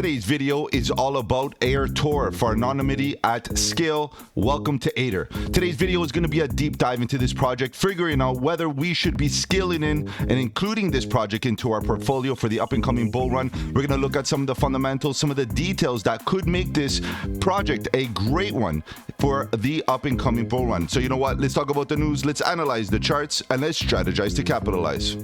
Today's video is all about AirTor for anonymity at scale. Welcome to ATOR. Today's video is going to be a deep dive into this project, figuring out whether we should be scaling in and including this project into our portfolio for the up and coming bull run. We're going to look at some of the fundamentals, some of the details that could make this project a great one for the up and coming bull run. So you know what? Let's talk about the news. Let's analyze the charts and let's strategize to capitalize.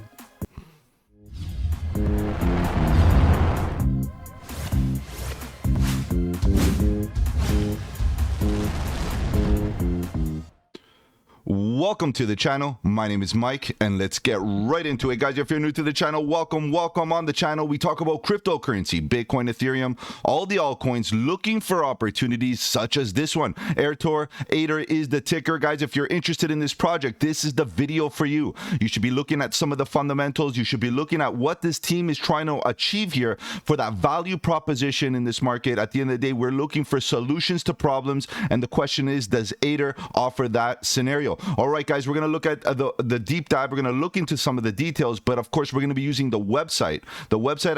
Welcome to the channel. My name is Mike and let's get right into it, guys. If you're new to the channel, welcome on the channel. We talk about cryptocurrency, Bitcoin, Ethereum, all the altcoins, looking for opportunities such as this one. AirTor, ATOR is the ticker, guys. If you're interested in this project, this is the video for you. You should be looking at some of the fundamentals. You should be looking at what this team is trying to achieve here for that value proposition in this market. At the end of the day, we're looking for solutions to problems, and the question is, does ATOR offer that scenario? All right, guys, we're going to look at the deep dive. We're going to look into some of the details, but of course, we're going to be using the website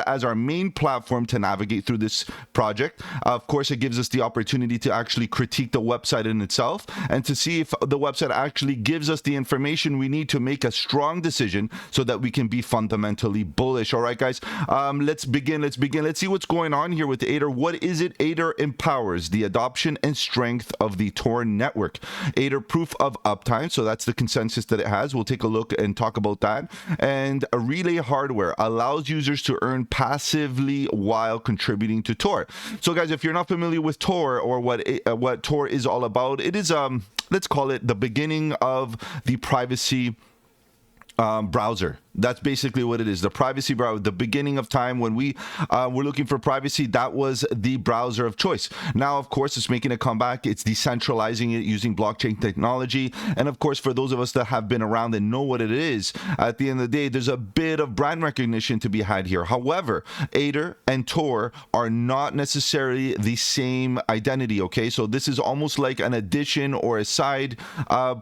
as our main platform to navigate through this project. Of course, it gives us the opportunity to actually critique the website in itself and to see if the website actually gives us the information we need to make a strong decision so that we can be fundamentally bullish. All right, guys, let's begin. Let's see what's going on here with ATOR. What is it? ATOR empowers the adoption and strength of the Tor network. ATOR proof of uptime. So that's the consensus that it has. We'll take a look and talk about that. And a relay hardware allows users to earn passively while contributing to Tor. So guys, if you're not familiar with Tor or what Tor is all about, it is let's call it the beginning of the privacy browser. That's basically what it is. The privacy browser, the beginning of time when we were looking for privacy, that was the browser of choice. Now, of course, it's making a comeback. It's decentralizing it using blockchain technology. And of course, for those of us that have been around and know what it is, at the end of the day, there's a bit of brand recognition to be had here. However, ATOR and Tor are not necessarily the same identity, okay? So this is almost like an addition or a side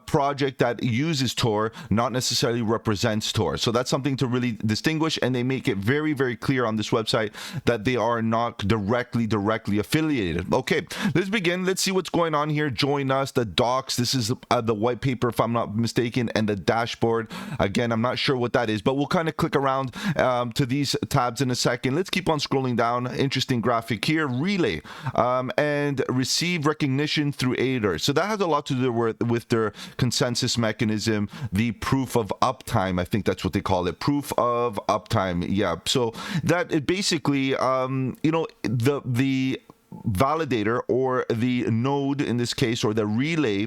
project that uses Tor, not necessarily represents Tor. So that's something to really distinguish, and they make it very, very clear on this website that they are not directly affiliated. Okay, let's begin. Let's see what's going on here. Join us. The docs. This is the white paper, if I'm not mistaken, and the dashboard. Again, I'm not sure what that is, but we'll kind of click around to these tabs in a second. Let's keep on scrolling down. Interesting graphic here. Relay and receive recognition through ATOR. So that has a lot to do with their consensus mechanism, the proof of uptime. I think that's what they call it, proof of uptime. Yeah, so that it basically the validator or the node in this case, or the relay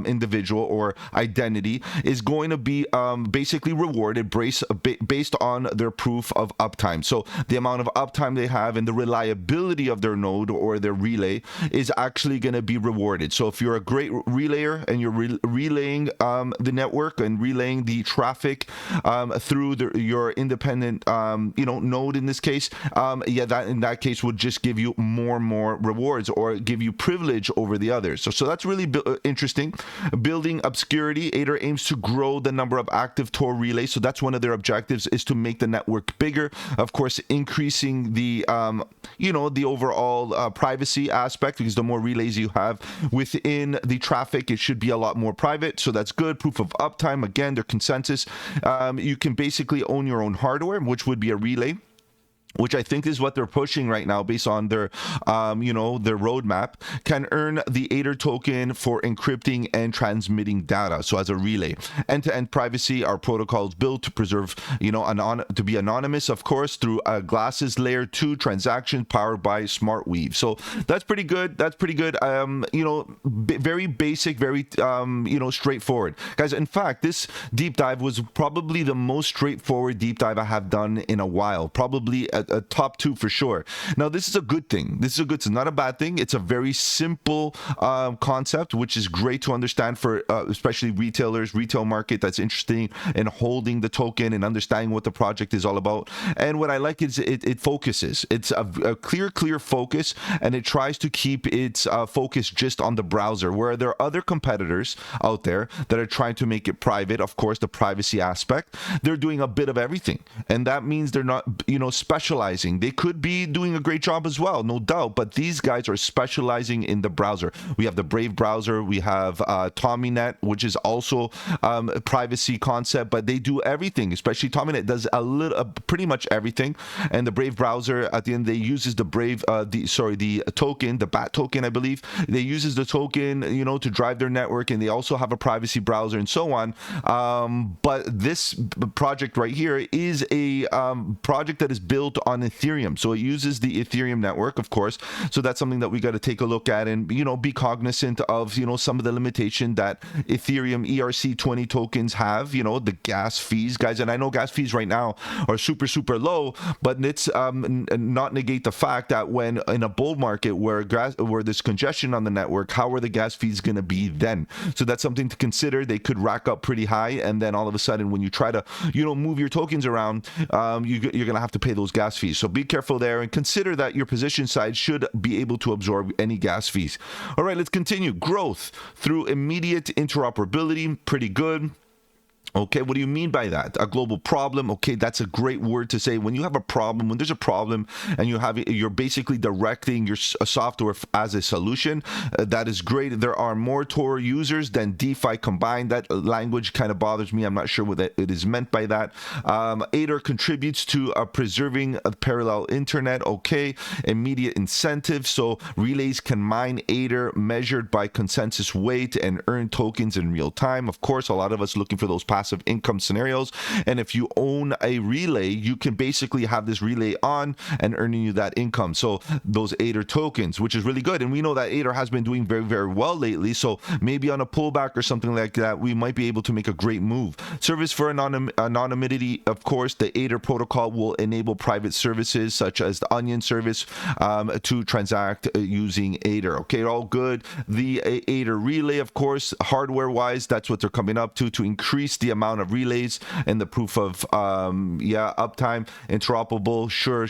individual or identity, is going to be basically rewarded based on their proof of uptime. So the amount of uptime they have and the reliability of their node or their relay is actually going to be rewarded. So if you're a great relayer and you're relaying the network and relaying the traffic through your independent node in this case, that in that case would just give you more rewards or give you privilege over the others. So that's really interesting. Building obscurity. ATOR aims to grow the number of active Tor relays. So that's one of their objectives, is to make the network bigger. Of course, increasing the the overall privacy aspect, because the more relays you have within the traffic, it should be a lot more private. So that's good. Proof of uptime. Again, their consensus. You can basically own your own hardware, which would be a relay, which I think is what they're pushing right now based on their, their roadmap. Can earn the ATOR token for encrypting and transmitting data. So as a relay, end-to-end privacy, our protocols built to preserve, to be anonymous, of course, through a glasses layer 2 transaction powered by Smart Weave. So that's pretty good. That's pretty good. Very basic, very, straightforward, guys. In fact, this deep dive was probably the most straightforward deep dive I have done in a while. Probably a top 2 for sure. Now, this is a good thing. It's not a bad thing. It's a very simple concept, which is great to understand for especially retail market that's interesting in holding the token and understanding what the project is all about. And what I like is it focuses. It's a clear focus, and it tries to keep its focus just on the browser, where there are other competitors out there that are trying to make it private. Of course, the privacy aspect, they're doing a bit of everything, and that means they're not, specializing specializing. They could be doing a great job as well, no doubt, but these guys are specializing in the browser. We have the Brave browser, we have TommyNet, which is also a privacy concept, but they do everything. Especially TommyNet does pretty much everything, and the Brave browser at the end, they uses the Brave the token, the BAT token, I believe. They uses the token, to drive their network, and they also have a privacy browser and so on. But this project right here is a project that is built on Ethereum, so it uses the Ethereum network, of course. So that's something that we got to take a look at and be cognizant of some of the limitation that Ethereum ERC20 tokens have, the gas fees, guys. And I know gas fees right now are super low, but let's not negate the fact that when in a bull market where there's congestion on the network, how are the gas fees going to be then? So that's something to consider. They could rack up pretty high, and then all of a sudden when you try to move your tokens around, you're going to have to pay those gas fees. So be careful there and consider that your position size should be able to absorb any gas fees. All right, let's continue. Growth through immediate interoperability, pretty good. Okay, what do you mean by that? A global problem? Okay, that's a great word to say. When you have a problem, when there's a problem and you're basically directing your software as a solution, that is great. There are more Tor users than DeFi combined. That language kind of bothers me. I'm not sure what it is meant by that. ATOR contributes to preserving a parallel internet. Okay, immediate incentive. So relays can mine ATOR measured by consensus weight and earn tokens in real time. Of course, a lot of us looking for those passive income scenarios, and if you own a relay, you can basically have this relay on and earning you that income. So those ATOR tokens, which is really good, and we know that ATOR has been doing very well lately, so maybe on a pullback or something like that, we might be able to make a great move. Service for anonymity, of course, the ATOR protocol will enable private services such as the Onion service to transact using ATOR. Okay, all good. The ATOR relay, of course, hardware wise, that's what they're coming up to increase the amount of relays and the proof of uptime, interoperable, sure,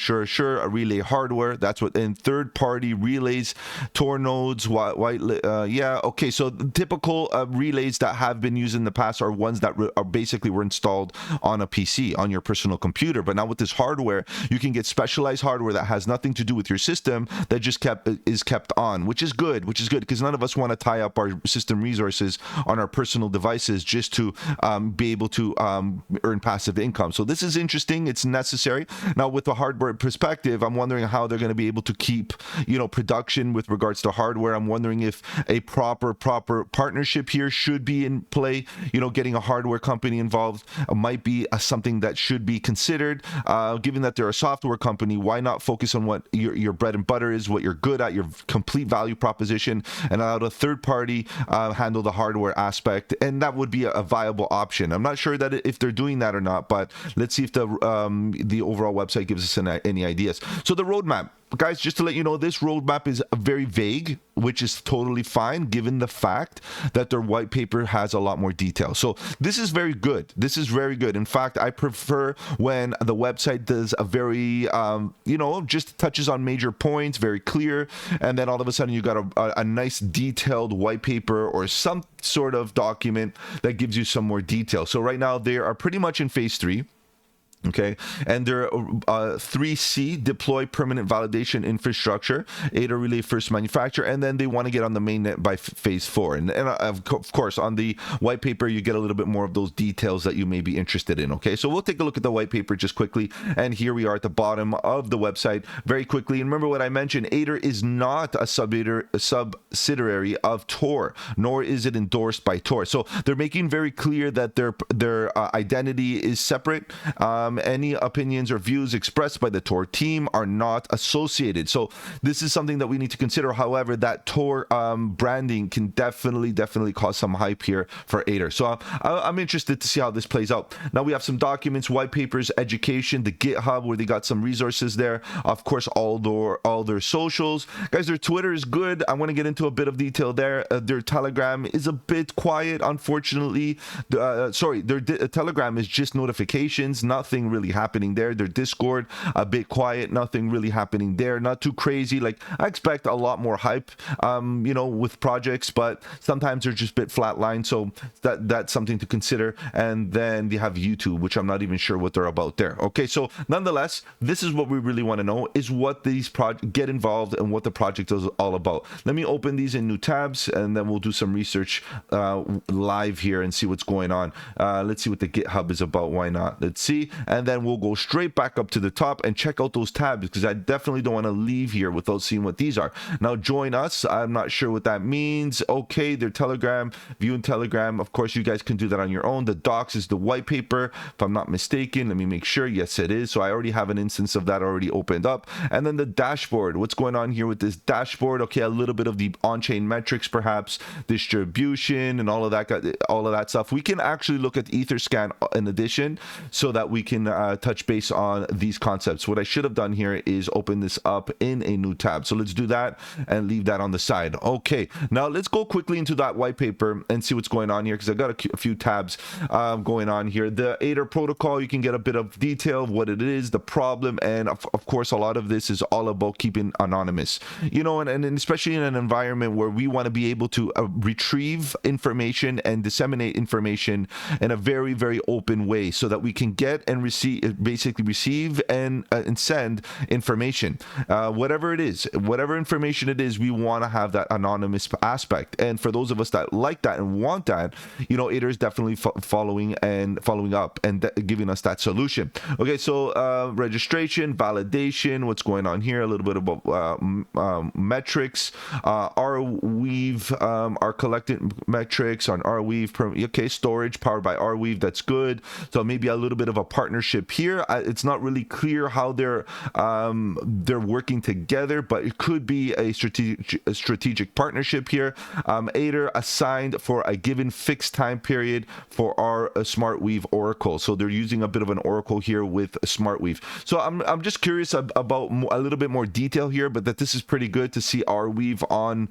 a relay hardware, that's what. In third-party relays, Tor nodes, okay, so the typical relays that have been used in the past are ones that are basically were installed on a PC, on your personal computer. But now with this hardware, you can get specialized hardware that has nothing to do with your system, that just is kept on, which is good, because none of us want to tie up our system resources on our personal devices just to be able to earn passive income. So this is interesting. It's necessary. Now, with the hardware perspective, I'm wondering how they're going to be able to keep, production with regards to hardware. I'm wondering if a proper partnership here should be in play. Getting a hardware company involved might be something that should be considered. Given that they're a software company, why not focus on what your bread and butter is, what you're good at, your complete value proposition, and allow a third party handle the hardware aspect? And that would be a viable option. I'm not sure that if they're doing that or not, but let's see if the overall website gives us any ideas. So the roadmap, guys, just to let you know, this roadmap is very vague, which is totally fine given the fact that their white paper has a lot more detail. So this is very good. In fact, I prefer when the website does a very just touches on major points, very clear, and then all of a sudden you got a nice detailed white paper or some sort of document that gives you some more detail. So right now they are pretty much in phase 3. Okay, and they're 3C, deploy permanent validation infrastructure, ATOR relay first manufacture, and then they want to get on the mainnet by phase 4. And of course, on the white paper, you get a little bit more of those details that you may be interested in. Okay, so we'll take a look at the white paper just quickly, and here we are at the bottom of the website very quickly. And remember what I mentioned, ATOR is not a subsidiary of Tor, nor is it endorsed by Tor. So they're making very clear that their identity is separate. Any opinions or views expressed by the Tor team are not associated. So this is something that we need to consider. However, that Tor branding can definitely cause some hype here for ATOR. So I'm interested to see how this plays out. Now we have some documents, white papers, education, the GitHub where they got some resources there. Of course, all their socials. Guys, their Twitter is good. I want to get into a bit of detail there. Their Telegram is a bit quiet, unfortunately. Their Telegram is just notifications, nothing nothing really happening there. Their Discord a bit quiet, nothing really happening there, not too crazy. Like, I expect a lot more hype you know, with projects, but sometimes they're just a bit flatline, so that's something to consider. And then they have YouTube, which I'm not even sure what they're about there. Okay, so nonetheless, this is what we really want to know, is what these get involved and what the project is all about. Let me open these in new tabs, and then we'll do some research live here and see what's going on. Let's see what the GitHub is about. Why not? Let's see. And then we'll go straight back up to the top and check out those tabs, because I definitely don't want to leave here without seeing what these are. Now, join us. I'm not sure what that means. Okay, their Telegram, view in Telegram. Of course, you guys can do that on your own. The docs is the white paper, if I'm not mistaken. Let me make sure. Yes, it is. So I already have an instance of that already opened up. And then the dashboard. What's going on here with this dashboard? Okay, a little bit of the on-chain metrics, perhaps distribution and all of that stuff. We can actually look at Etherscan in addition, so that we can touch base on these concepts. What I should have done here is open this up in a new tab. So let's do that and leave that on the side. Okay, now let's go quickly into that white paper and see what's going on here, because I got a few tabs going on here. The ATOR protocol, you can get a bit of detail of what it is, the problem, and of course a lot of this is all about keeping anonymous, you know, and especially in an environment where we want to be able to retrieve information and disseminate information in a very, very open way, so that we can get and basically receive and send information, whatever it is, whatever information it is. We want to have that anonymous aspect, and for those of us that like that and want that, you know, ATOR is definitely following up and giving us that solution. Okay, so registration, validation, what's going on here, a little bit about metrics, Arweave, our collected metrics on Arweave. Okay, storage powered by Arweave, that's good. So maybe a little bit of a partnership here. It's not really clear how they're working together, but it could be a strategic partnership here. ATOR assigned for a given fixed time period for our SmartWeave Oracle. So they're using a bit of an Oracle here with SmartWeave. So I'm just curious about a little bit more detail here, but that this is pretty good to see Arweave on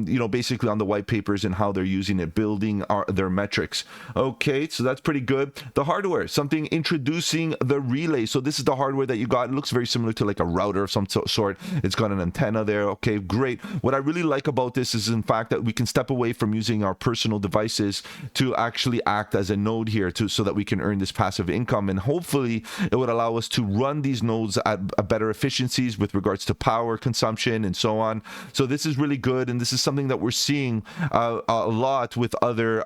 you know, basically on the white papers and how they're using it, building their metrics. Okay, so that's pretty good. The hardware, something introducing the relay. So this is the hardware that you got. It looks very similar to like a router of some sort. It's got an antenna there. Okay, great. What I really like about this is, in fact, that we can step away from using our personal devices to actually act as a node here, so that we can earn this passive income, and hopefully it would allow us to run these nodes at better efficiencies with regards to power consumption and so on. So this is really good, and this is something that we're seeing a lot with other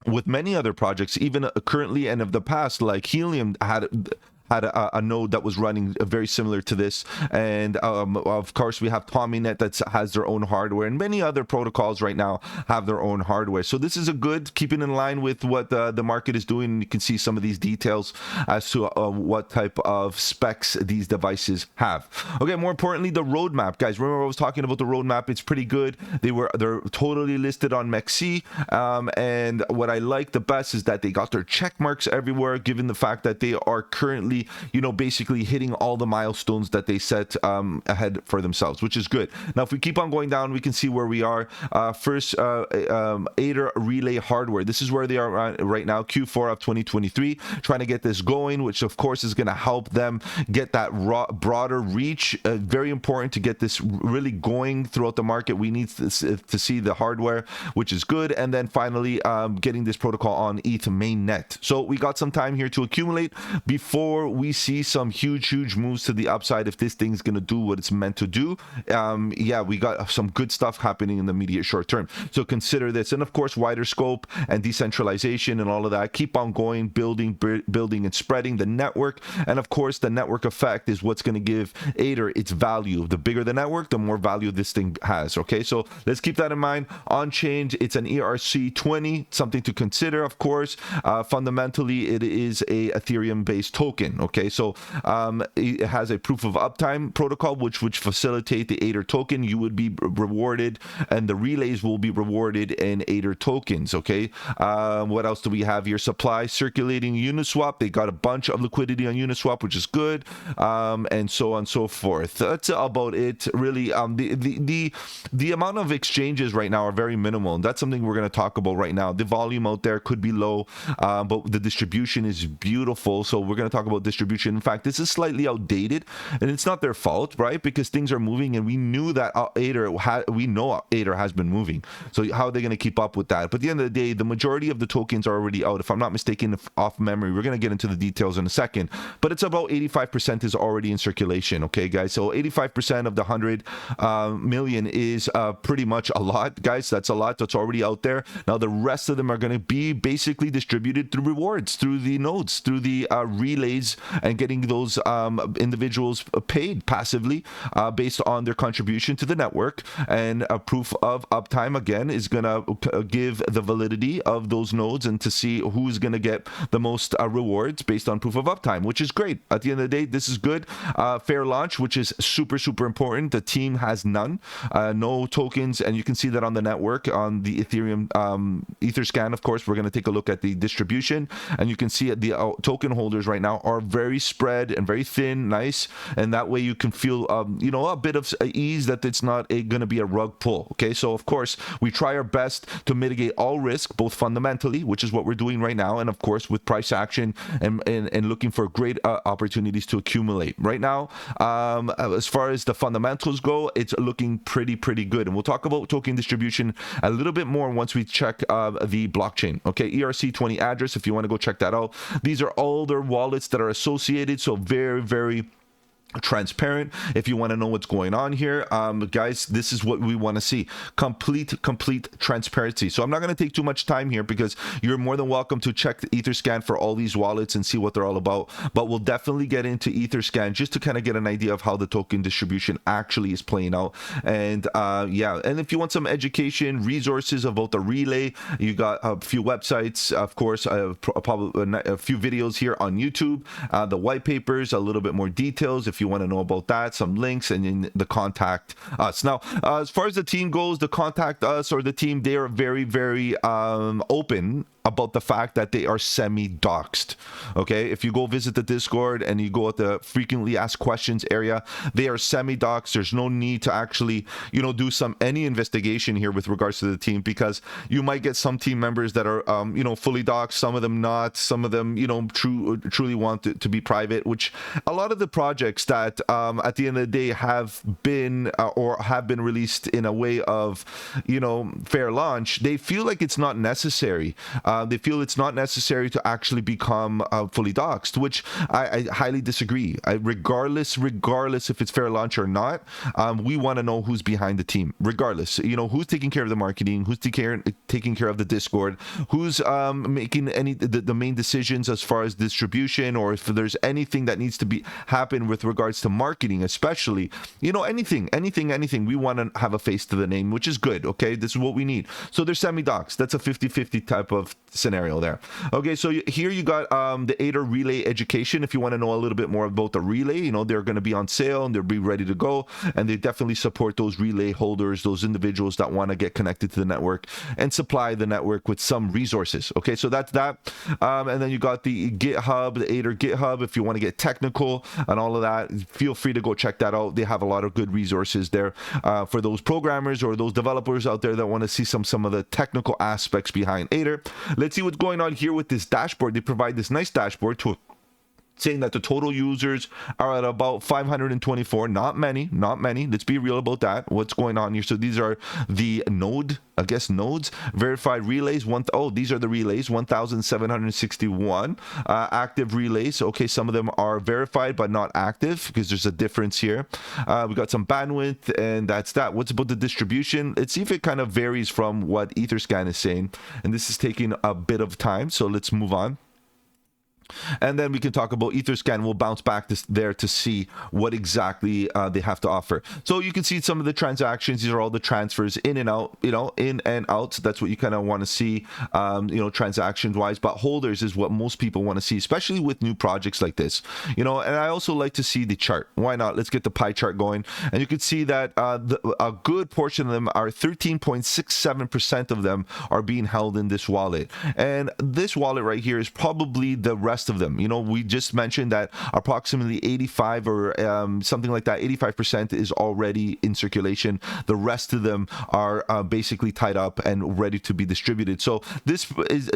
with many other projects, even currently and of the past. Like Helium had a node that was running very similar to this, and of course we have TommyNet that has their own hardware, and many other protocols right now have their own hardware. So this is a good, keeping in line with what the market is doing. You can see some of these details as to what type of specs these devices have. Okay, more importantly, the roadmap, guys. Remember I was talking about the roadmap? It's pretty good. They're totally listed on MEXC, and what I like the best is that they got their check marks everywhere, given the fact that they are currently, you know, basically hitting all the milestones that they set ahead for themselves, which is good. Now, if we keep on going down, we can see where we are. First, ATOR relay hardware. This is where they are right now, Q4 of 2023, trying to get this going, which of course is going to help them get that broader reach. Very important to get this really going throughout the market. We need to see the hardware, which is good. And then finally, getting this protocol on ETH mainnet. So we got some time here to accumulate before we see some huge moves to the upside. If this thing's gonna do what it's meant to do, yeah, we got some good stuff happening in the immediate short term. So consider this, and of course wider scope and decentralization and all of that. Keep on going, building and spreading the network, and of course the network effect is what's going to give ATOR its value. The bigger the network, the more value this thing has. Okay, so let's keep that in mind. On Chainge, it's an ERC20, something to consider. Of course, fundamentally it is a Ethereum based token. token. Okay, so it has a proof of uptime protocol which facilitate the ATOR token. You would be rewarded, and the relays will be rewarded in ATOR tokens. Okay, what else do we have here? Supply circulating Uniswap. They got a bunch of liquidity on Uniswap, which is good, and so on and so forth. That's about it, really. The amount of exchanges right now are very minimal, and that's something we're going to talk about right now. The volume out there could be low, but the distribution is beautiful. So we're going to talk about distribution. In fact, this is slightly outdated, and it's not their fault, right? Because things are moving, and we knew that ATOR has been moving. So how are they going to keep up with that? But at the end of the day, the majority of the tokens are already out. If I'm not mistaken, off memory, we're going to get into the details in a second, but it's about 85% is already in circulation. Okay, guys, so 85% of the 100 million is pretty much a lot, guys. That's a lot that's already out there. Now the rest of them are going to be basically distributed through rewards, through the nodes, through the relays, and getting those individuals paid passively based on their contribution to the network. And a proof of uptime, again, is going to give the validity of those nodes and to see who's going to get the most rewards based on proof of uptime, which is great. At the end of the day, this is good. Fair launch, which is super important. The team has none, no tokens, and you can see that on the network, on the Ethereum Etherscan. Of course, we're going to take a look at the distribution, and you can see the token holders right now are very spread and very thin, nice, and that way you can feel a bit of ease that it's not going to be a rug pull. Okay, so of course we try our best to mitigate all risk, both fundamentally, which is what we're doing right now, and of course with price action and looking for great opportunities to accumulate. Right now, as far as the fundamentals go, it's looking pretty good, and we'll talk about token distribution a little bit more once we check the blockchain. Okay, ERC20 address, if you want to go check that out. These are all their wallets that are associated, so very transparent. If you want to know what's going on here, guys, this is what we want to see: complete transparency. So I'm not going to take too much time here, because you're more than welcome to check the Etherscan for all these wallets and see what they're all about, but we'll definitely get into Etherscan just to kind of get an idea of how the token distribution actually is playing out. And and if you want some education resources about the relay, you got a few websites, of course, probably a few videos here on YouTube, the white papers, a little bit more details if you want to know about that, some links, and in the contact us. Now, as far as the team goes, the contact us or the team, they are very open about the fact that they are semi-doxed. Okay, if you go visit the Discord and you go at the frequently asked questions area, they are semi-doxed. There's no need to actually do any investigation here with regards to the team, because you might get some team members that are fully doxed, some of them not, some of them truly want it to be private, which a lot of the projects that at the end of the day have been released in a way of fair launch, they feel like it's not necessary. They feel it's not necessary to actually become fully doxed, which I highly disagree. Regardless if it's fair launch or not, we want to know who's behind the team. Regardless, who's taking care of the marketing, who's taking care of the Discord, who's making the main decisions as far as distribution, or if there's anything that needs to happen with regards to marketing, especially anything. We want to have a face to the name, which is good. Okay, this is what we need. So they're semi-doxed. That's a 50-50 type of scenario there. Okay, so here you got the ATOR relay education. If you want to know a little bit more about the relay, they're going to be on sale and they'll be ready to go, and they definitely support those relay holders, those individuals that want to get connected to the network and supply the network with some resources. Okay, so that's that. And then you got the GitHub, the ATOR GitHub. If you want to get technical and all of that, feel free to go check that out. They have a lot of good resources there for those programmers or those developers out there that want to see some of the technical aspects behind ATOR. Let's see what's going on here with this dashboard. They provide this nice dashboard saying that the total users are at about 524. Not many. Let's be real about that. What's going on here? So these are the nodes. Verified relays. These are the relays. 1,761 active relays. Okay, some of them are verified but not active, because there's a difference here. We got some bandwidth, and that's that. What's about the distribution? Let's see if it kind of varies from what Etherscan is saying, and this is taking a bit of time, so let's move on. And then we can talk about Etherscan. We'll bounce back there to see what exactly they have to offer. So you can see some of the transactions. These are all the transfers in and out, in and out. So that's what you kind of want to see, transactions wise. But holders is what most people want to see, especially with new projects like this. And I also like to see the chart. Why not? Let's get the pie chart going. And you can see that a good portion of them are 13.67% of them are being held in this wallet. And this wallet right here is probably the rest of them. We just mentioned that approximately 85 or something like that, 85% is already in circulation. The rest of them are basically tied up and ready to be distributed. So this is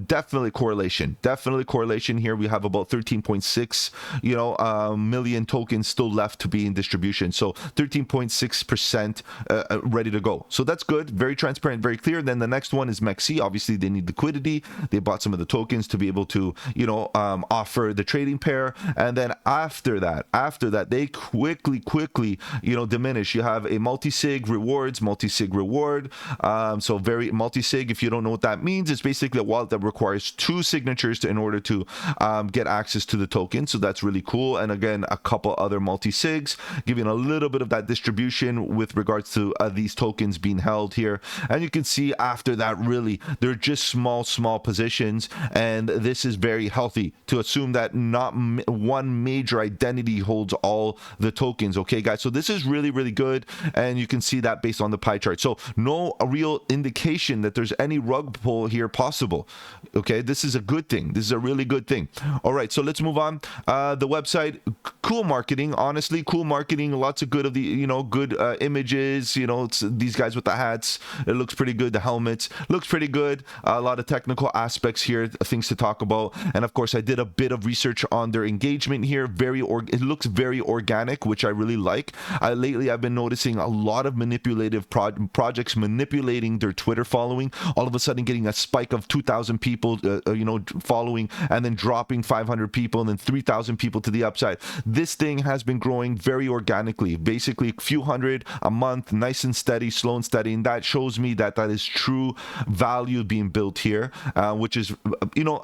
definitely correlation. Definitely correlation here. We have about 13.6 million tokens still left to be in distribution. So 13.6% ready to go. So that's good. Very transparent, very clear. Then the next one is Mexi. Obviously, they need liquidity. They bought some of the tokens to be able to, offer the trading pair. And then after that they quickly diminish. You have a multi-sig reward. So very multi-sig, if you don't know what that means, it's basically a wallet that requires 2 signatures in order to get access to the token. So that's really cool. And again, a couple other multi-sigs giving a little bit of that distribution with regards to these tokens being held here. And you can see after that, really they're just small positions, and this is very healthy to assume that not one major identity holds all the tokens. Okay, guys, so this is really good, and you can see that based on the pie chart. So no real indication that there's any rug pull here possible. Okay, this is a good thing. This is a really good thing. All right, so let's move on. The website, cool marketing, honestly, cool marketing. Lots of good of the good images. It's these guys with the hats. It looks pretty good. The helmets looks pretty good. A lot of technical aspects here, things to talk about. And of course, I did a bit of research on their engagement here. It looks very organic, which I really like. Lately, I've been noticing a lot of manipulative projects manipulating their Twitter following. All of a sudden, getting a spike of 2,000 people, following, and then dropping 500 people, and then 3,000 people to the upside. This thing has been growing very organically, basically a few hundred a month, nice and steady, slow and steady. And that shows me that is true value being built here, which is,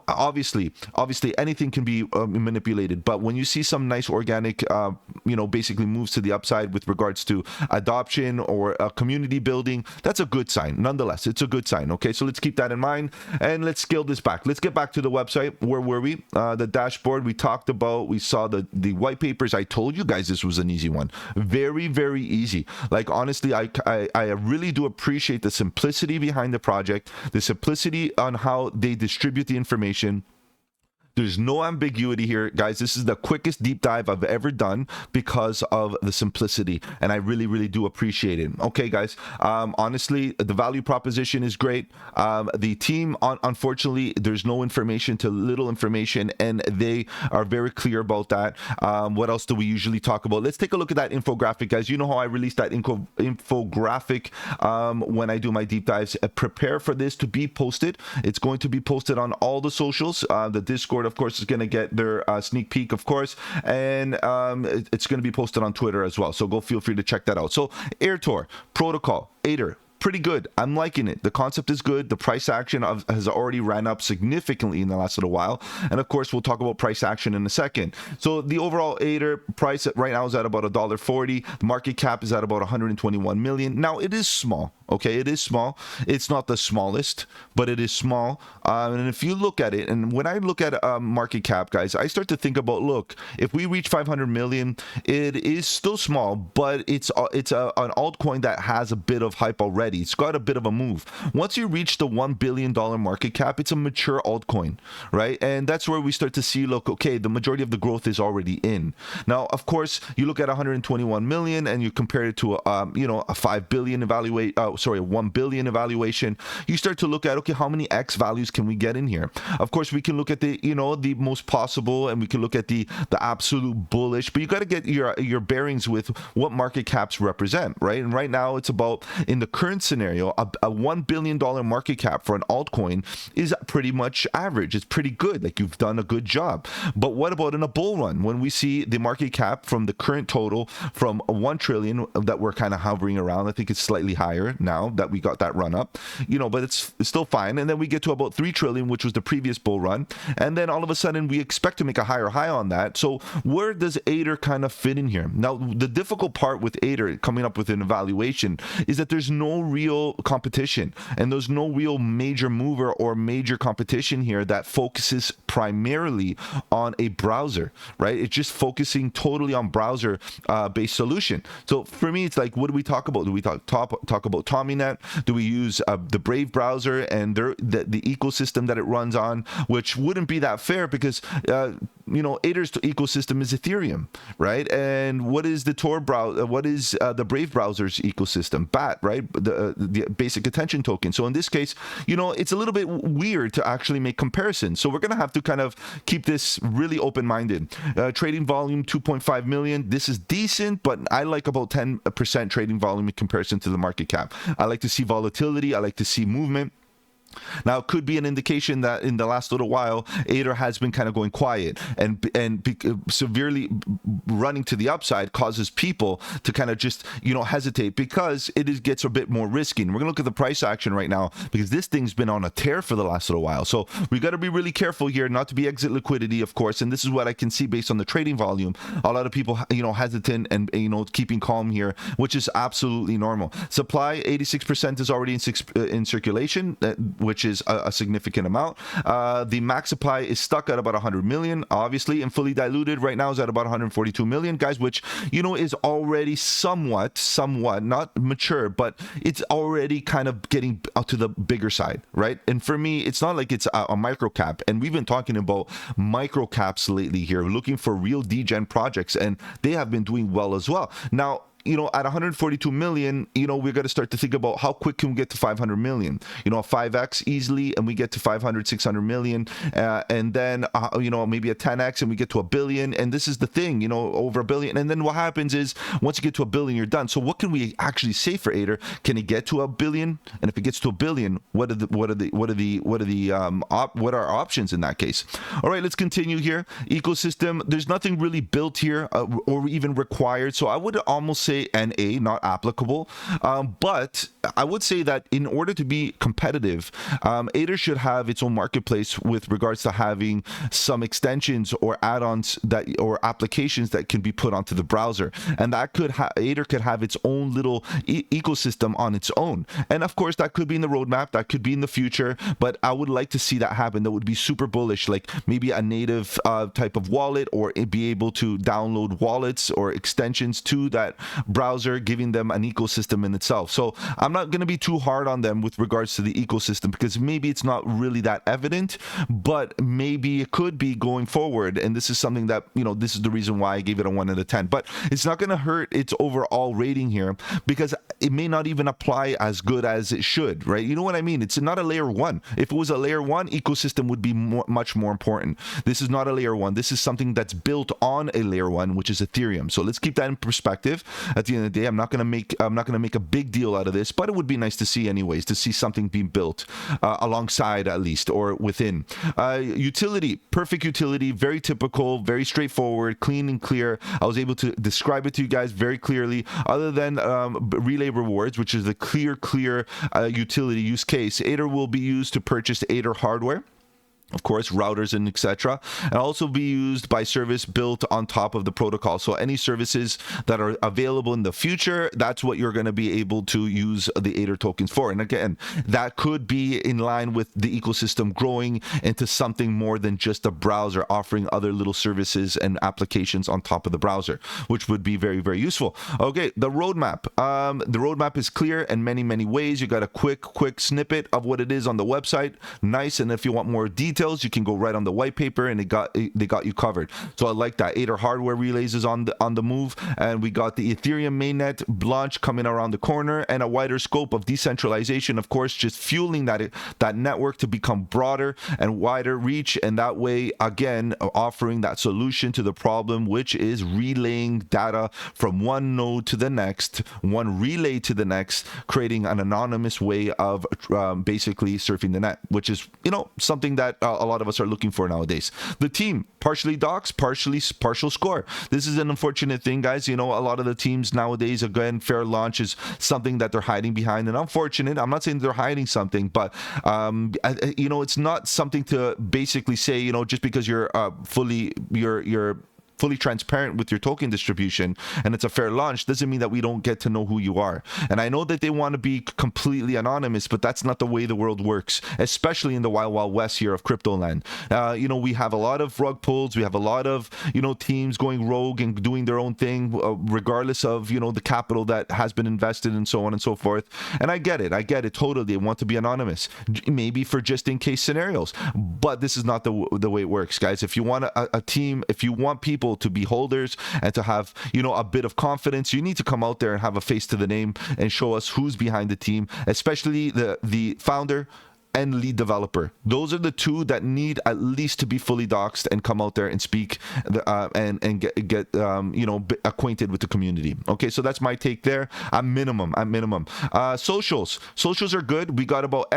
obviously anything can be manipulated, but when you see some nice organic basically moves to the upside with regards to adoption or community building, that's a good sign. Nonetheless, it's a good sign. Okay, so let's keep that in mind, and let's scale this back. Let's get back to the website. Where were we? The dashboard we talked about. We saw the white papers. I told you guys this was an easy one. Very easy. Like, honestly, I really do appreciate the simplicity behind the project, the simplicity on how they distribute the information. There's no ambiguity here, guys. This is the quickest deep dive I've ever done because of the simplicity, and I really do appreciate it. Okay, guys, honestly, the value proposition is great. The team, unfortunately, there's no information to little information, and they are very clear about that. What else do we usually talk about? Let's take a look at that infographic, guys. You know how I release that infographic when I do my deep dives. Prepare for this to be posted. It's going to be posted on all the socials. The Discord, of course, is going to get their sneak peek, of course, and it's going to be posted on Twitter as well. So feel free to check that out. So AirTor protocol, ATOR, pretty good. I'm liking it. The concept is good. The price action has already ran up significantly in the last little while. And of course, we'll talk about price action in a second. So the overall ATOR price right now is at about $1.40. The market cap is at about 121 million. Now, it is small. Okay, it is small. It's not the smallest, but it is small. And if you look at it, and when I look at market cap, guys, I start to think about, look, if we reach 500 million, it is still small, but it's an altcoin that has a bit of hype already. It's got a bit of a move. Once you reach the $1 billion market cap, it's a mature altcoin, right? And that's where we start to see, look, okay, the majority of the growth is already in. Now, of course, you look at 121 million and you compare it to a 5 billion $1 billion evaluation. You start to look at, okay, how many X values can we get in here? Of course, we can look at the most possible, and we can look at the absolute bullish, but you got to get your bearings with what market caps represent, right? And right now it's about, in the current current scenario, a $1 billion market cap for an altcoin is pretty much average. It's pretty good. Like, you've done a good job. But what about in a bull run, when we see the market cap from the current total from 1 trillion that we're kind of hovering around? I think it's slightly higher now that we got that run up, but it's still fine. And then we get to about 3 trillion, which was the previous bull run. And then all of a sudden we expect to make a higher high on that. So where does ATOR kind of fit in here? Now, the difficult part with ATOR coming up with an evaluation is that there's no real competition, and there's no real major mover or major competition here that focuses primarily on a browser, right? It's just focusing totally on browser based solution. So for me, it's like, what do we talk about? Do we talk about TommyNet? Do we use the Brave browser and the ecosystem that it runs on, which wouldn't be that fair because ATOR's ecosystem is Ethereum, right? And what is the Tor browser? What is the Brave browser's ecosystem? BAT, right? The basic attention token. So in this case, it's a little bit weird to actually make comparisons. So we're going to have to kind of keep this really open-minded. Trading volume 2.5 million. This is decent, but I like about 10% trading volume in comparison to the market cap. I like to see volatility. I like to see movement. Now, it could be an indication that in the last little while, ATOR has been kind of going quiet and severely running to the upside causes people to kind of just, hesitate because gets a bit more risky. And we're going to look at the price action right now because this thing's been on a tear for the last little while. So we got to be really careful here not to be exit liquidity, of course. And this is what I can see based on the trading volume. A lot of people, hesitant and, keeping calm here, which is absolutely normal. Supply, 86% is already in circulation, which is a significant amount. The max supply is stuck at about 100 million, obviously, and fully diluted right now is at about 142 million, guys, which, is already somewhat, not mature, but it's already kind of getting out to the bigger side, right? And for me, it's not like it's a micro cap, and we've been talking about micro caps lately here, looking for real degen projects, and they have been doing well as well. Now, at 142 million, we're going to start to think about how quick can we get to 500 million, 5x easily, and we get to 500, 600 million, and then, maybe a 10x and we get to a billion. And this is the thing, over a billion. And then what happens is once you get to a billion, you're done. So what can we actually say for ATOR? Can it get to a billion? And if it gets to a billion, what are our options in that case? All right, let's continue here. Ecosystem, there's nothing really built here or even required. So I would almost say NA, not applicable, but I would say that in order to be competitive, ATOR should have its own marketplace with regards to having some extensions or add-ons or applications that can be put onto the browser, and that could ATOR could have its own little ecosystem on its own. And of course, that could be in the roadmap, that could be in the future, but I would like to see that happen. That would be super bullish, like maybe a native type of wallet, or be able to download wallets or extensions to that browser, giving them an ecosystem in itself. So I'm not going to be too hard on them with regards to the ecosystem because maybe it's not really that evident, but maybe it could be going forward. And this is something that, this is the reason why I gave it a 1 out of 10. But it's not going to hurt its overall rating here because it may not even apply as good as it should, right? You know what I mean? It's not a layer 1. If it was a layer 1, ecosystem would be much more important. This is not a layer 1. This is something that's built on a layer 1, which is Ethereum. So let's keep that in perspective. At the end of the day, I'm not going to make a big deal out of this, but it would be nice to see anyways, to see something being built alongside at least, or within. Utility, perfect utility, very typical, very straightforward, clean and clear. I was able to describe it to you guys very clearly. Other than relay rewards, which is the clear utility use case, ATOR will be used to purchase ATOR hardware, of course, routers and etc., and also be used by service built on top of the protocol. So any services that are available in the future, that's what you're going to be able to use the ATOR tokens for. And again, that could be in line with the ecosystem growing into something more than just a browser, offering other little services and applications on top of the browser, which would be very, very useful. Okay, the roadmap. The roadmap is clear in many, many ways. You got a quick snippet of what it is on the website. Nice. And if you want more detail, details, you can go right on the white paper, and they got you covered. So I like that. ATOR hardware relays is on the move, and we got the Ethereum mainnet launch coming around the corner, and a wider scope of decentralization, of course, just fueling that network to become broader and wider reach, and that way, again, offering that solution to the problem, which is relaying data from one node to the next, one relay to the next, creating an anonymous way of basically surfing the net, which is, something that a lot of us are looking for nowadays. The team, partially docs, partial score. This is an unfortunate thing, guys. A lot of the teams nowadays, again, fair launch is something that they're hiding behind, and unfortunate. I'm not saying they're hiding something, but it's not something to basically say, just because you're fully transparent with your token distribution and it's a fair launch doesn't mean that we don't get to know who you are. And I know that they want to be completely anonymous, but that's not the way the world works, especially in the wild west here of crypto land. We have a lot of rug pulls, we have a lot of teams going rogue and doing their own thing, regardless of the capital that has been invested and so on and so forth. And I get it totally. They want to be anonymous, maybe for just in case scenarios, but this is not the way it works, guys. If you want a team, if you want people to be holders and to have a bit of confidence, you need to come out there and have a face to the name and show us who's behind the team, especially the founder and lead developer. Those are the two that need at least to be fully doxed and come out there and speak and get acquainted with the community. Okay, so that's my take there. At minimum. Socials are good. We got about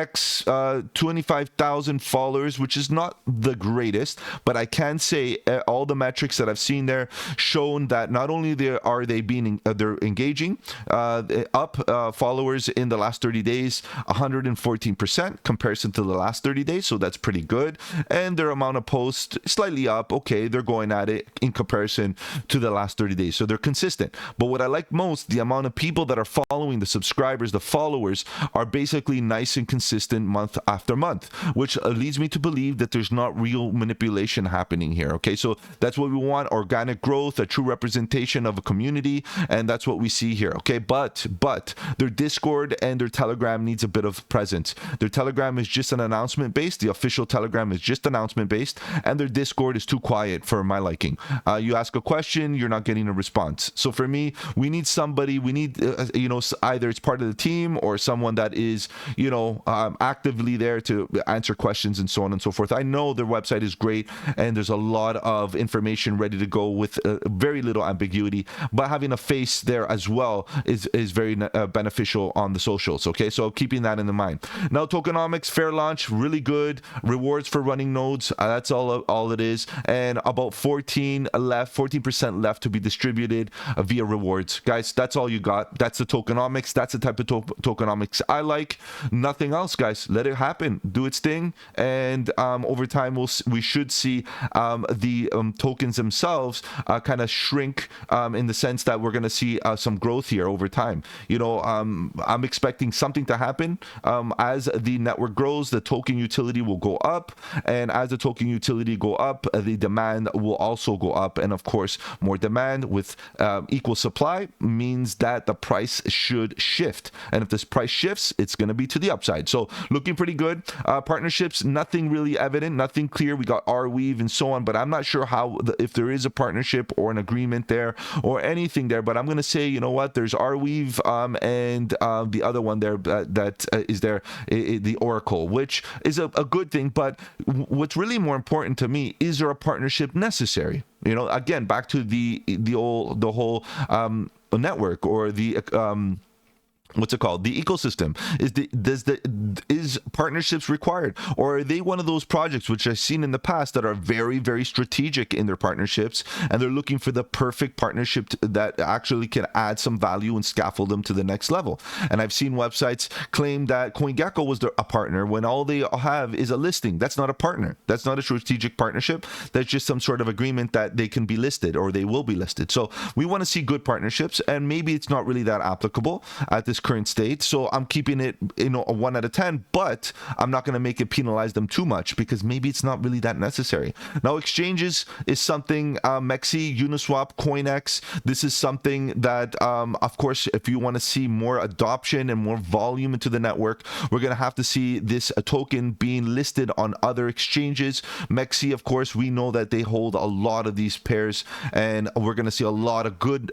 25,000 followers, which is not the greatest, but I can say all the metrics that I've seen there shown that not only are they being they're engaging up followers in the last 30 days 114% comparison to the last 30 days, so that's pretty good. And their amount of posts slightly up. Okay, they're going at it in comparison to the last 30 days, so they're consistent. But what I like most, the amount of people that are following, the subscribers, the followers, are basically nice and consistent month after month, which leads me to believe that there's not real manipulation happening here. Okay, so that's what we want: organic growth, a true representation of a community, and that's what we see here. Okay, but their Discord and their Telegram needs a bit of presence. Their Telegram is just an announcement based, the official Telegram is just announcement based, and their Discord is too quiet for my liking. You ask a question, you're not getting a response. So for me, we need somebody, either it's part of the team or someone that is actively there to answer questions and so on and so forth. I know their website is great and there's a lot of information ready to go with very little ambiguity, but having a face there as well is very beneficial on the socials. Okay, so keeping that in mind. Now, tokenomics, fair launch, really good. Rewards for running nodes, that's all it is, and about 14% left to be distributed via rewards. Guys, that's all you got. That's the tokenomics. That's the type of tokenomics I like. Nothing else, guys. Let it happen, do its thing, and over time we should see the tokens themselves kind of shrink, in the sense that we're going to see some growth here over time. I'm expecting something to happen as the network grows. The token utility will go up, and as the token utility go up, the demand will also go up, and of course, more demand with equal supply means that the price should shift, and if this price shifts, it's going to be to the upside. So looking pretty good. Partnerships, nothing really evident, nothing clear. We got Arweave and so on, but I'm not sure if there is a partnership or an agreement there or anything there, but I'm going to say, there's Arweave and the other one there that is there, the Oracle, which is a good thing. But what's really more important to me, is there a partnership necessary? Again, back to the whole network, or the what's it called, the ecosystem. Is partnerships required, or are they one of those projects which I've seen in the past that are very, very strategic in their partnerships, and they're looking for the perfect partnership that actually can add some value and scaffold them to the next level? And I've seen websites claim that CoinGecko was a partner when all they have is a listing. That's not a partner. That's not a strategic partnership. That's just some sort of agreement that they can be listed or they will be listed. So we want to see good partnerships, and maybe it's not really that applicable at this this current state. So I'm keeping it, you know, a 1 out of 10, but I'm not going to make it penalize them too much because maybe it's not really that necessary. Now, exchanges is something, Mexi, Uniswap, CoinEx. This is something that, of course, if you want to see more adoption and more volume into the network, we're going to have to see this token being listed on other exchanges. Mexi, of course, we know that they hold a lot of these pairs, and we're going to see a lot of good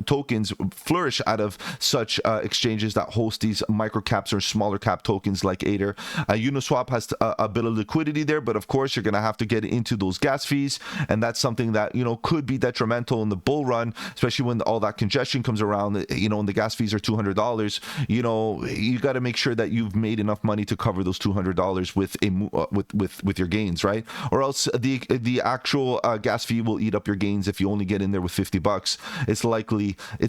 tokens flourish out of such exchanges that host these micro caps or smaller cap tokens like ATOR. Uniswap has a bit of liquidity there, but of course you're going to have to get into those gas fees, and that's something that, you know, could be detrimental in the bull run, especially when all that congestion comes around, you know, and the gas fees are $200. You know, you got to make sure that you've made enough money to cover those $200 with your gains, right? Or else the actual gas fee will eat up your gains if you only get in there with $50. It's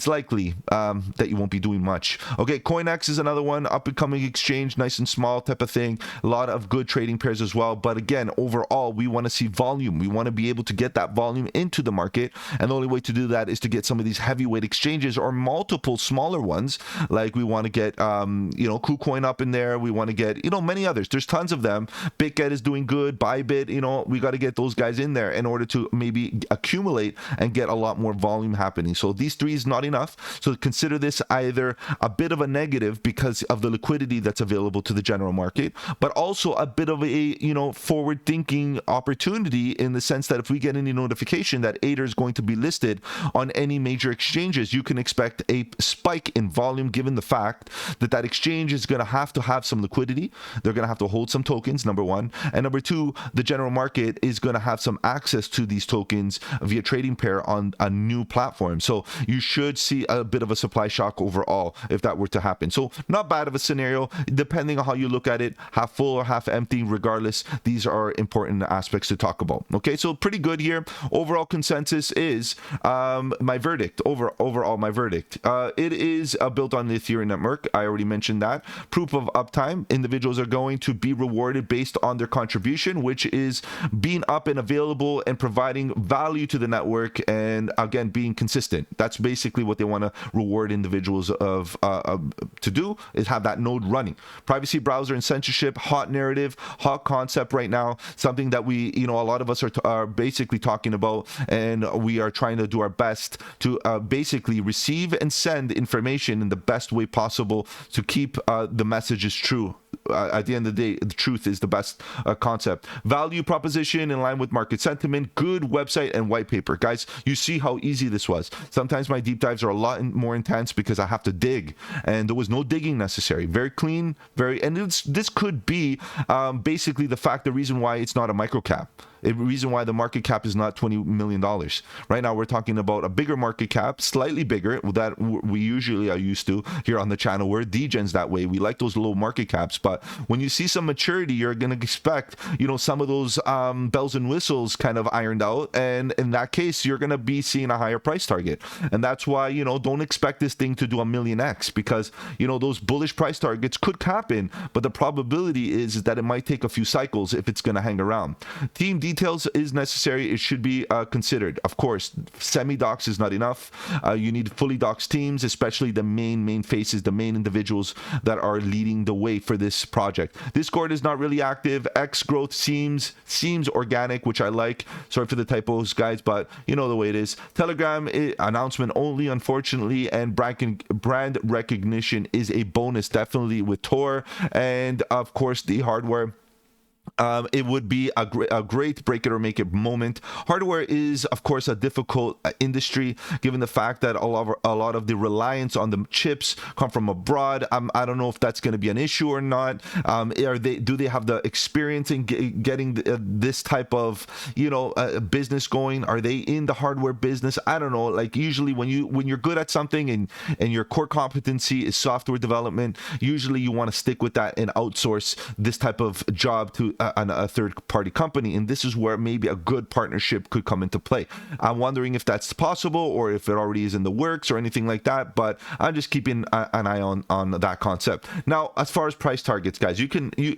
likely that you won't be doing much. Okay, CoinEx is another one, up and coming exchange, nice and small type of thing. A lot of good trading pairs as well. But again, overall, we want to see volume. We want to be able to get that volume into the market, and the only way to do that is to get some of these heavyweight exchanges or multiple smaller ones. Like we want to get you know, KuCoin up in there. We want to get, you know, many others. There's tons of them. BitGet is doing good. Bybit, you know, we got to get those guys in there in order to maybe accumulate and get a lot more volume happening. So these three is not enough. So consider this either a bit of a negative because of the liquidity that's available to the general market, but also a bit of a, you know, forward thinking opportunity in the sense that if we get any notification that ATOR is going to be listed on any major exchanges, you can expect a spike in volume given the fact that that exchange is going to have some liquidity. They're going to have to hold some tokens, number one. And number two, the general market is going to have some access to these tokens via trading pair on a new platform. So you should see a bit of a supply shock overall if that were to happen. So not bad of a scenario, depending on how you look at it, half full or half empty. Regardless, these are important aspects to talk about. Okay, so pretty good here. Overall consensus is my verdict. Overall, my verdict. It is built on the Ethereum network. I already mentioned that. Proof of uptime. Individuals are going to be rewarded based on their contribution, which is being up and available and providing value to the network, and again being consistent. That's basically what they want to reward individuals of to do, is have that node running. Privacy browser and censorship, hot narrative, hot concept right now, something that we, you know, a lot of us are basically talking about, and we are trying to do our best to basically receive and send information in the best way possible to keep the messages true. At the end of the day, the truth is the best concept. Value proposition in line with market sentiment, good website and white paper. Guys, you see how easy this was. Sometimes my deep dives are a lot more intense because I have to dig, and there was no digging necessary. Very clean, and this could be basically the reason why it's not a micro cap. The reason why the market cap is not $20 million. Right now, we're talking about a bigger market cap, slightly bigger, that we usually are used to here on the channel. We're degens that way. We like those low market caps. But when you see some maturity, you're going to expect, you know, some of those bells and whistles kind of ironed out. And in that case, you're going to be seeing a higher price target. And that's why, you know, don't expect this thing to do a million X, because, you know, those bullish price targets could happen. But the probability is that it might take a few cycles if it's going to hang around. Team details is necessary. It should be considered. Of course, semi-docs is not enough. You need fully doxed teams, especially the main faces, the main individuals that are leading the way for this project. Discord is not really active. X growth seems organic, which I like. Sorry for the typos, guys, but you know the way it is. Telegram announcement only, unfortunately, and brand recognition is a bonus, definitely with Tor, and of course the hardware. It would be a great break it or make it moment. Hardware is, of course, a difficult industry, given the fact that a lot of the reliance on the chips come from abroad. I don't know if that's going to be an issue or not. Do they have the experience in getting this type of, you know, business going? Are they in the hardware business? I don't know. Like, usually when you're good at something and your core competency is software development, usually you want to stick with that and outsource this type of job to a third-party company, and this is where maybe a good partnership could come into play. I'm wondering if that's possible or if it already is in the works or anything like that, but I'm just keeping an eye on that concept. Now, as far as price targets, guys, you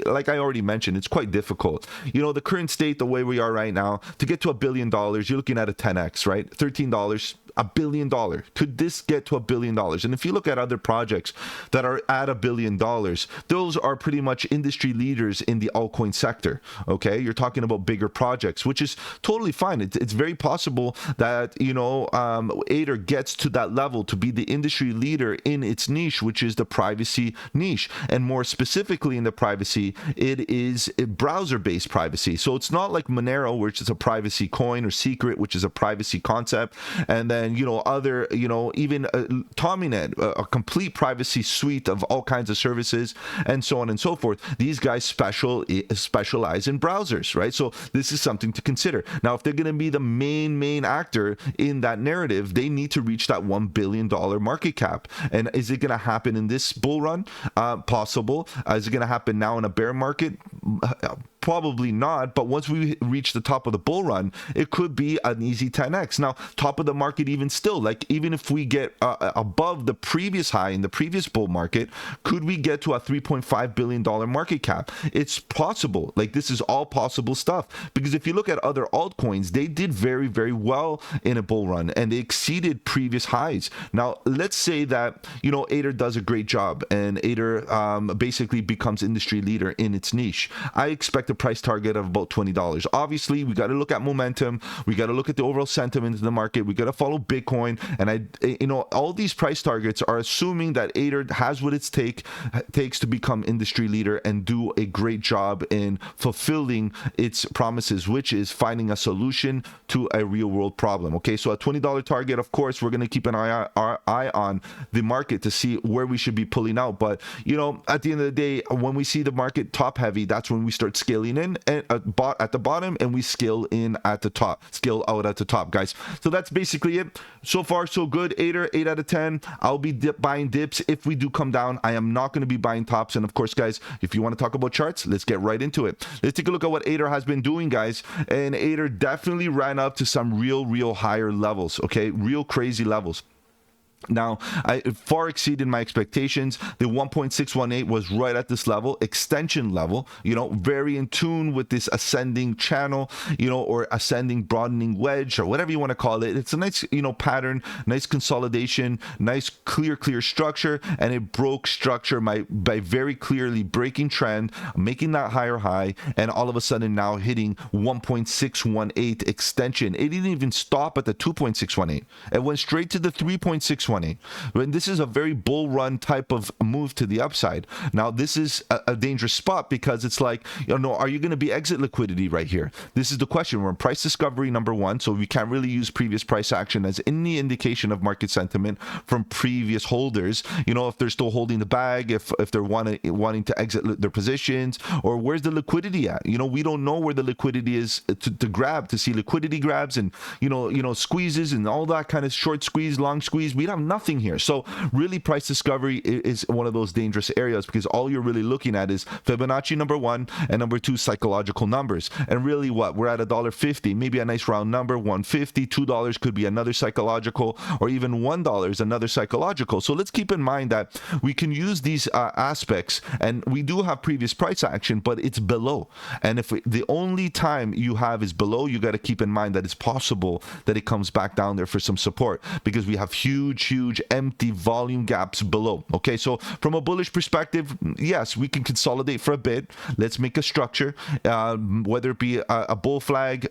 like I already mentioned, it's quite difficult. You know, the current state, the way we are right now, to get to $1 billion, you're looking at a 10x, right? $13 $1 billion? Could this get to $1 billion? And if you look at other projects that are at $1 billion, those are pretty much industry leaders in the altcoin sector. Okay, you're talking about bigger projects, which is totally fine. It's very possible that, you know, ATOR gets to that level to be the industry leader in its niche, which is the privacy niche, and more specifically in the privacy, it is a browser-based privacy. So it's not like Monero, which is a privacy coin, or Secret, which is a privacy concept, and then, you know, other, you know, even TommyNet, a complete privacy suite of all kinds of services, and so on and so forth. These guys specialize in browsers, right? So this is something to consider. Now, if they're going to be the main actor in that narrative, they need to reach that $1 billion market cap. And is it going to happen in this bull run? Possible. Is it going to happen now in a bear market? Probably not, but once we reach the top of the bull run, it could be an easy 10x. Now, top of the market, even still, like even if we get above the previous high in the previous bull market, could we get to a $3.5 billion market cap? It's possible. Like, this is all possible stuff, because if you look at other altcoins, they did very, very well in a bull run and they exceeded previous highs. Now, let's say that, you know, ATOR does a great job and ATOR basically becomes industry leader in its niche. I expect a price target of about $20. Obviously, we got to look at momentum. We got to look at the overall sentiment in the market. We got to follow Bitcoin. And you know, all these price targets are assuming that ATOR has what it takes to become industry leader and do a great job in fulfilling its promises, which is finding a solution to a real world problem. Okay, so a $20 target, of course, we're going to keep an eye on the market to see where we should be pulling out. But, you know, at the end of the day, when we see the market top heavy, that's when we start scaling in at the bottom, and we scale in at the top, scale out at the top, guys. So that's basically it. So far, so good. ATOR, 8 out of 10. I'll be buying dips if we do come down. I am not going to be buying tops. And of course, guys, if you want to talk about charts, let's get right into it. Let's take a look at what ATOR has been doing, guys. And ATOR definitely ran up to some real higher levels. Okay, real crazy levels. Now, I far exceeded my expectations. The 1.618 was right at this level, extension level, you know, very in tune with this ascending channel, you know, or ascending broadening wedge, or whatever you want to call it. It's a nice, you know, pattern, nice consolidation, nice clear structure, and it broke structure by very clearly breaking trend, making that higher high, and all of a sudden now hitting 1.618 extension. It didn't even stop at the 2.618. It went straight to the 3.618. When this is a very bull run type of move to the upside. Now, this is a dangerous spot, because it's like, you know, are you going to be exit liquidity right here? This is the question. We're in price discovery number one, so we can't really use previous price action as any indication of market sentiment from previous holders. You know, if they're still holding the bag, if they're wanting to exit their positions, or where's the liquidity at? You know, we don't know where the liquidity is to grab, to see liquidity grabs and, you know, squeezes and all that kind of short squeeze, long squeeze. We have nothing here. So really, price discovery is one of those dangerous areas, because all you're really looking at is Fibonacci number one, and number two, psychological numbers. And really, what we're at $1.50, maybe a nice round number, $1.50, $2 could be another psychological, or even $1 is another psychological. So let's keep in mind that we can use these aspects, and we do have previous price action, but it's below. And if the only time you have is below, you got to keep in mind that it's possible that it comes back down there for some support, because we have huge empty volume gaps below. Okay, so from a bullish perspective, yes, we can consolidate for a bit. Let's make a structure, whether it be a bull flag,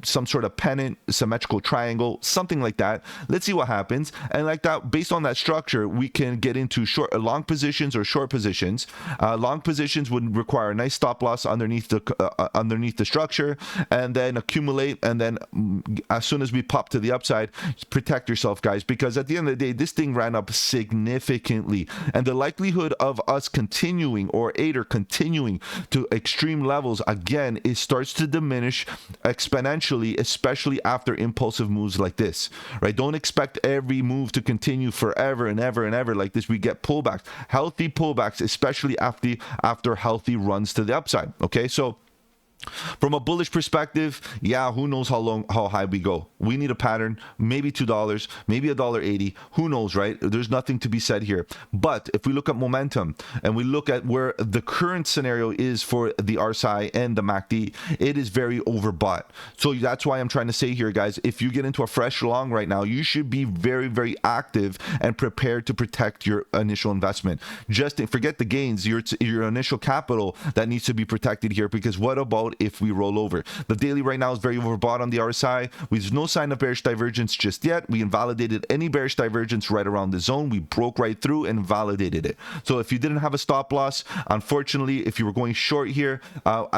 some sort of pennant, symmetrical triangle, something like that. Let's see what happens. And like that, based on that structure, we can get into long positions or short positions. Long positions would require a nice stop loss underneath the structure, and then accumulate, and then as soon as we pop to the upside, protect yourself, guys, because at the end of the day, this thing ran up significantly, and the likelihood of us continuing, or ATOR continuing to extreme levels again, it starts to diminish exponentially, especially after impulsive moves like this, right? Don't expect every move to continue forever and ever like this. We get pullbacks, healthy pullbacks, especially after healthy runs to the upside. Okay, so From a bullish perspective, yeah, who knows how high we go. We need a pattern, maybe $2, maybe $1.80. Who knows, right? There's nothing to be said here. But if we look at momentum and we look at where the current scenario is for the RSI and the MACD, it is very overbought. So that's why I'm trying to say here, guys, if you get into a fresh long right now, you should be very, very active and prepared to protect your initial investment. Just forget the gains, your initial capital that needs to be protected here, because what about if we roll over? The daily right now is very overbought on the RSI. There's no sign of bearish divergence just yet. We invalidated any bearish divergence right around the zone. We broke right through and validated it. So if you didn't have a stop loss, unfortunately, if you were going short here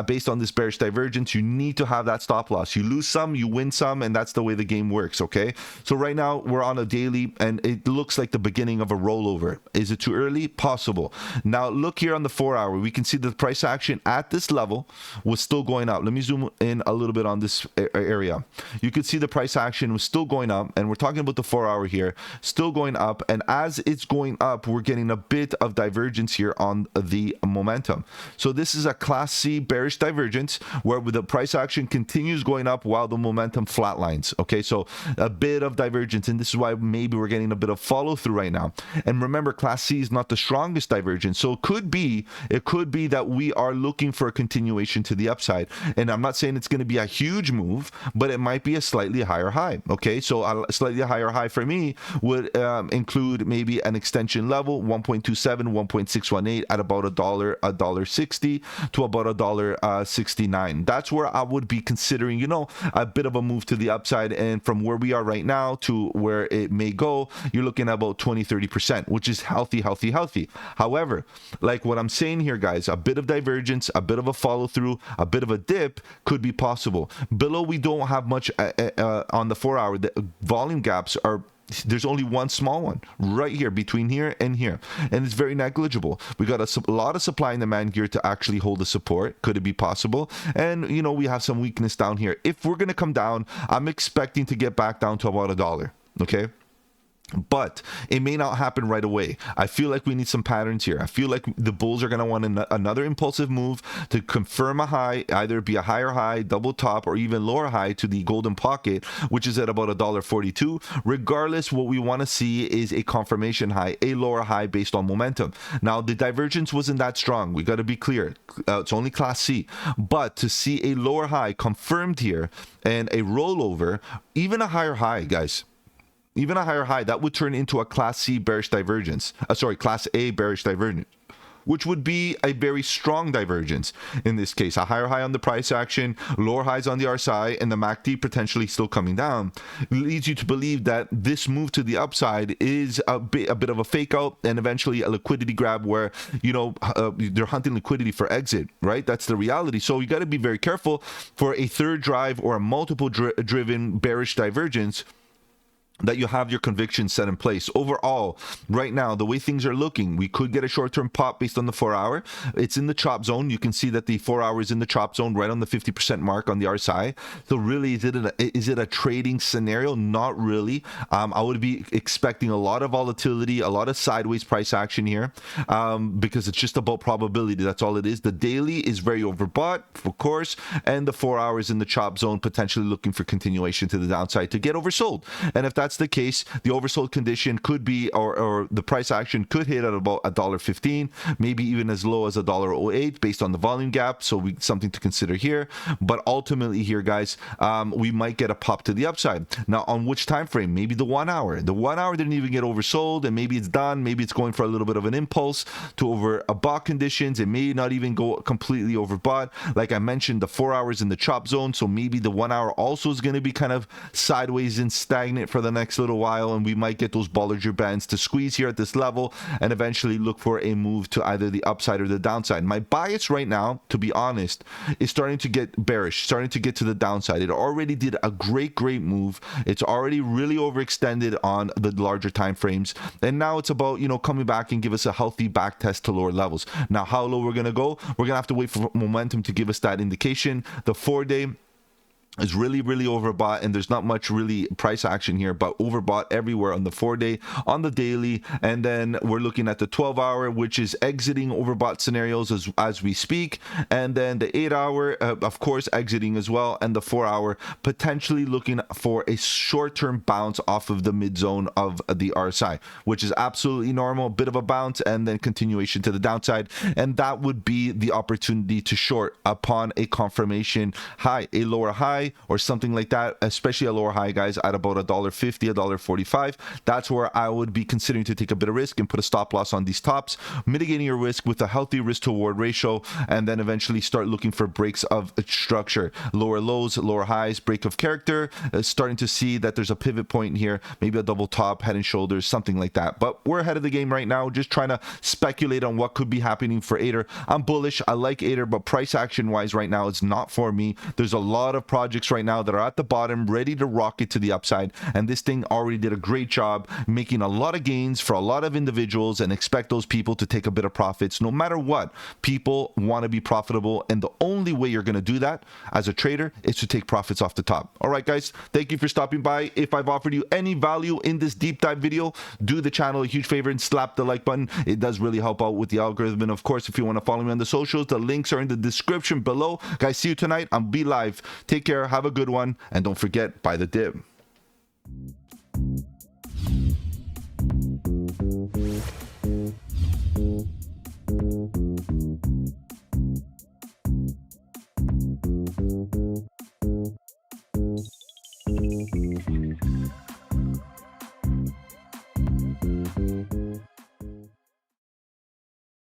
based on this bearish divergence, you need to have that stop loss. You lose some, you win some, and that's the way the game works, okay? So right now we're on a daily and it looks like the beginning of a rollover. Is it too early? Possible. Now look here on the 4 hour. We can see the price action at this level was still going up. Let me zoom in a little bit on this area. You can see the price action was still going up, and we're talking about the 4 hour here, still going up. And as it's going up, we're getting a bit of divergence here on the momentum. So this is a class C bearish divergence where the price action continues going up while the momentum flatlines. Okay, so a bit of divergence, and this is why maybe we're getting a bit of follow through right now. And remember, class C is not the strongest divergence, so it could be that we are looking for a continuation to the upside. And I'm not saying it's going to be a huge move, but it might be a slightly higher high. Okay, so a slightly higher high for me would include maybe an extension level 1.27, 1.618 at about $1.60 to about $1.69. That's where I would be considering, you know, a bit of a move to the upside. And from where we are right now to where it may go, you're looking at about 20-30%, which is healthy. However, like what I'm saying here, guys, a bit of divergence, a bit of a follow through, a bit of a dip could be possible. Below, we don't have much on the 4 hour. The volume gaps are, there's only one small one right here between here and here, and it's very negligible. We got a lot of supply and demand here to actually hold the support. Could it be possible? And you know, we have some weakness down here. If we're going to come down, I'm expecting to get back down to about $1. Okay, but it may not happen right away. I feel like we need some patterns here. I feel like the bulls are going to want another impulsive move to confirm a high, either be a higher high, double top, or even lower high to the golden pocket, which is at about $1.42. Regardless, what we want to see is a confirmation high, a lower high based on momentum. Now, the divergence wasn't that strong. We got to be clear. It's only class C. But to see a lower high confirmed here and a rollover, even a higher high, guys, even a higher high, that would turn into a class C bearish divergence. Class A bearish divergence, which would be a very strong divergence in this case. A higher high on the price action, lower highs on the RSI, and the MACD potentially still coming down, leads you to believe that this move to the upside is a bit of a fake out and eventually a liquidity grab where, you know, they're hunting liquidity for exit, right? That's the reality. So you got to be very careful for a third drive or a multiple driven bearish divergence, that you have your conviction set in place. Overall, right now, the way things are looking, we could get a short-term pop based on the 4 hour. It's in the chop zone. You can see that the 4 hour is in the chop zone, right on the 50% mark on the RSI. So really, is it a trading scenario? Not really. I would be expecting a lot of volatility, a lot of sideways price action here, because it's just about probability. That's all it is. The daily is very overbought, of course, and the 4 hours in the chop zone, potentially looking for continuation to the downside to get oversold. And if that's the case, the oversold condition could be, or the price action could hit at about $1.15, maybe even as low as $1.08 based on the volume gap. So something to consider here. But ultimately here, guys, we might get a pop to the upside. Now, on which time frame? Maybe the 1 hour. The 1 hour didn't even get oversold, and maybe it's done. Maybe it's going for a little bit of an impulse to overbought conditions. It may not even go completely overbought. Like I mentioned, the 4 hours in the chop zone. So maybe the 1 hour also is going to be kind of sideways and stagnant for the next little while, and we might get those Bollinger Bands to squeeze here at this level and eventually look for a move to either the upside or the downside. My bias right now, to be honest, is starting to get bearish, starting to get to the downside. It already did a great move. It's already really overextended on the larger time frames, and now it's about, you know, coming back and give us a healthy back test to lower levels. Now, how low we're going to go, we're going to have to wait for momentum to give us that indication. The 4 day is really overbought, and there's not much really price action here, but overbought everywhere on the 4-day, on the daily, and then we're looking at the 12-hour, which is exiting overbought scenarios as we speak, and then the 8-hour of course exiting as well, and the 4-hour potentially looking for a short-term bounce off of the mid zone of the RSI, which is absolutely normal, bit of a bounce and then continuation to the downside, and that would be the opportunity to short upon a confirmation high, a lower high or something like that, especially a lower high, guys, at about $1.50, $1.45. That's where I would be considering to take a bit of risk and put a stop loss on these tops, mitigating your risk with a healthy risk to reward ratio, and then eventually start looking for breaks of structure, lower lows, lower highs, break of character, starting to see that there's a pivot point here, maybe a double top, head and shoulders, something like that. But we're ahead of the game right now, just trying to speculate on what could be happening for ATOR. I'm bullish. I like ATOR, but price action wise right now, it's not for me. There's a lot of projects right now that are at the bottom ready to rocket to the upside, and this thing already did a great job making a lot of gains for a lot of individuals, and expect those people to take a bit of profits no matter what. People want to be profitable, and the only way you're going to do that as a trader is to take profits off the top. All right, guys, thank you for stopping by. If I've offered you any value in this deep dive video, do the channel a huge favor and slap the like button. It does really help out with the algorithm. And of course, if you want to follow me on the socials, the links are in the description below. Guys, see you tonight. I'll be live. Take care, have a good one, and don't forget, buy the dip.